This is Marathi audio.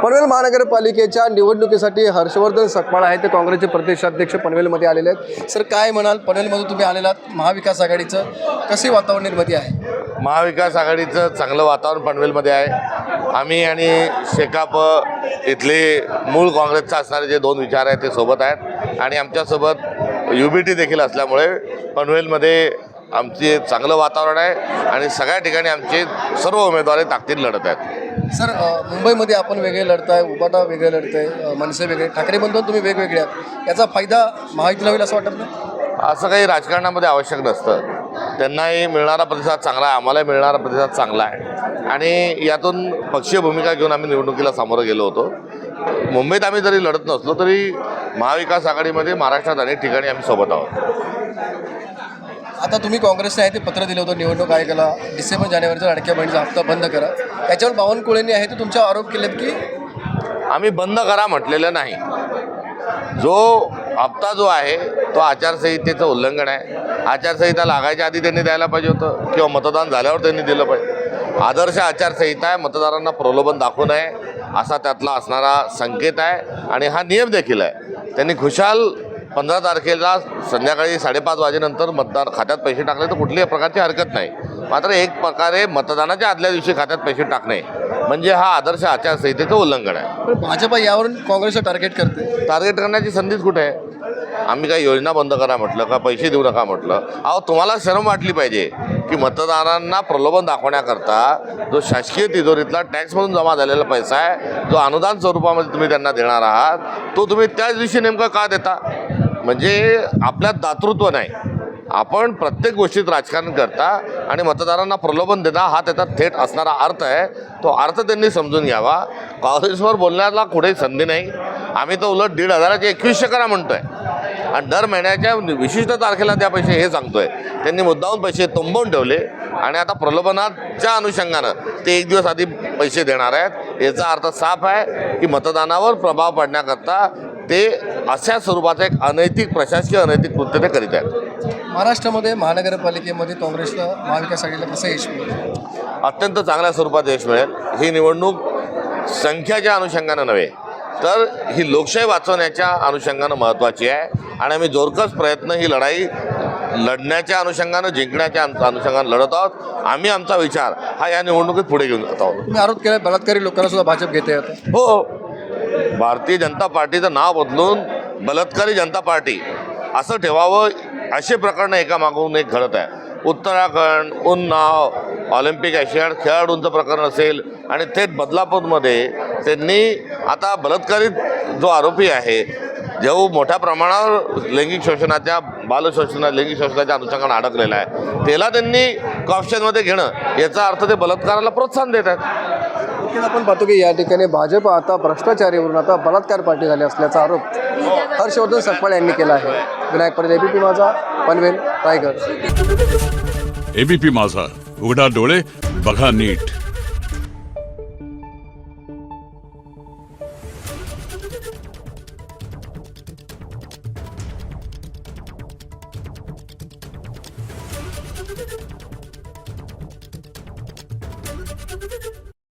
पनवेल महानगरपालिकेच्या निवडणुकीसाठी हर्षवर्धन सकपाळ आहे ते काँग्रेसचे प्रदेशाध्यक्ष पनवेलमध्ये आलेले आहेत. सर, काय म्हणाल, पनवेलमधून तुम्ही आलेलात, महाविकास आघाडीचं कसे वातावरण निर्मिती आहे? महाविकास आघाडीचं चांगलं वातावरण पनवेलमध्ये आहे. आम्ही आणि शेकाप इथले मूळ काँग्रेसचे असणारे जे दोन विचार आहेत ते सोबत आहेत आणि आमच्यासोबत UBT देखील असल्यामुळे पनवेलमध्ये आमचे चांगलं वातावरण आहे आणि सगळ्या ठिकाणी आमचे सर्व उमेदवार ताकदीने लढत आहेत. सर, मुंबईमध्ये आपण वेगळे लढताय, उबाटा वेगळे लढताय, मनसे वेगळे, ठाकरे बंधू तुम्ही वेगवेगळे आहात. याचा फायदा महायुतीला होईल असं वाटत नाही? असं काही राजकारणामध्ये आवश्यक नसतं. त्यांनाही मिळणारा प्रतिसाद चांगला आहे, आम्हालाही मिळणारा प्रतिसाद चांगला आहे आणि यातून पक्षीय भूमिका घेऊन आम्ही निवडणुकीला सामोरं गेलो होतो. मुंबईत आम्ही जरी लढत नसलो तरी महाविकास आघाडीमध्ये महाराष्ट्रात अनेक ठिकाणी आम्ही सोबत आहोत. आता तुम्ही काँग्रेसने आहे ते पत्र दिलं होतं निवडणूक आयोगाला, डिसेंबर जानेवारीचा लाडक्या बहिणीचा हप्ता बंद करा. त्याच्यावर बावनकुळेंनी आहे ते तुमच्यावर आरोप केलेत की आम्ही बंद करा म्हटलेलं नाही. जो हप्ता जो आहे तो आचारसंहितेचं उल्लंघन आहे. आचारसंहिता लागायच्या आधी त्यांनी द्यायला पाहिजे होतं किंवा मतदान झाल्यावर त्यांनी दिलं पाहिजे. आदर्श आचारसंहिता आहे, मतदारांना प्रलोभन दाखवू नये असा त्यातला असणारा संकेत आहे आणि हा नियम देखील आहे. त्यांनी खुशाल 15 तारखेला संध्याकाळी 5:30 वाजेनंतर मतदार खात्यात पैसे टाकले तर कुठल्याही प्रकारची हरकत नाही. मात्र एक प्रकारे मतदानाच्या आदल्या दिवशी खात्यात पैसे टाकणे म्हणजे हा आदर्श आचारसंहितेचं उल्लंघन आहे. भाजपा यावरून काँग्रेसचं टार्गेट करते. टार्गेट करण्याची संधीच कुठे आहे? आम्ही काही योजना बंद करा म्हटलं का पैसे देऊ नका म्हटलं? अहो, तुम्हाला शरम वाटली पाहिजे की मतदारांना प्रलोभन दाखवण्याकरता जो शासकीय तिजोरीतला टॅक्समधून जमा झालेला पैसा आहे, जो अनुदान स्वरूपामध्ये तुम्ही त्यांना देणार आहात, तो तुम्ही त्याच दिवशी नेमकं का देता? म्हणजे आपल्यात दातृत्व नाही. आपण प्रत्येक गोष्टीत राजकारण करता आणि मतदारांना प्रलोभन देता, हा त्याचा थेट असणारा अर्थ आहे. तो अर्थ त्यांनी समजून घ्यावा. काँग्रेसवर बोलण्याला कुठेही संधी नाही. आम्ही तर उलट 1,500चे 2100 करा म्हणतोय आणि दर महिन्याच्या विशिष्ट तारखेला त्या पैसे हे सांगतोय. त्यांनी मुद्दामून पैसे तुंबवून ठेवले आणि आता प्रलोभनाच्या अनुषंगानं ते एक दिवस आधी पैसे देणार आहेत. याचा अर्थ साफ आहे की मतदानावर प्रभाव पडण्याकरता ते अशा स्वरूपाचं एक अनैतिक प्रशासकीय अनैतिक कृत्य ते करीत आहेत. महाराष्ट्रामध्ये महानगरपालिकेमध्ये काँग्रेसला महाविकास आघाडीला कसं यश मिळेल? अत्यंत चांगल्या स्वरूपात यश मिळेल. ही निवडणूक संख्याच्या अनुषंगानं नव्हे तर ही लोकशाही वाचवण्याच्या अनुषंगानं महत्त्वाची आहे आणि आम्ही जोरकस प्रयत्न ही लढाई लढण्याच्या अनुषंगानं, जिंकण्याच्या अनुषंगानं लढत आहोत. आम्ही आमचा विचार हा या निवडणुकीत पुढे घेऊन जात आहोत. तुम्ही आरोप केला बलात्कारी लोकांना सुद्धा भाजप घेते आता. हो, भारतीय जनता पार्टीचं नाव बदलून बलात्कारी जनता पार्टी असं ठेवावं असे प्रकरणं एकामागून एक घडत आहे. उत्तराखंड, उन्नाव, ऑलिम्पिक एशियन खेळाडूंचं प्रकरण असेल आणि थेट बदलापूरमध्ये त्यांनी आता बलात्कारित जो आरोपी आहे, जो मोठ्या प्रमाणावर लैंगिक शोषणाच्या लैंगिक शोषणाच्या अनुषंगाने अडकलेला आहे, त्याला त्यांनी कॉप्शनमध्ये घेणं याचा अर्थ ते बलात्काराला प्रोत्साहन देत आहेत. आपण पाहतो की या ठिकाणी भाजप आता भ्रष्टाचारीवरून आता बलात्कार पार्टी झाली असल्याचा आरोप हर्षवर्धन सकपाळ यांनी केला आहे. विनायक पाटील, ABP माझा, पनवेल, रायगड. ABP माझा, उघडा डोळे बघा नीट.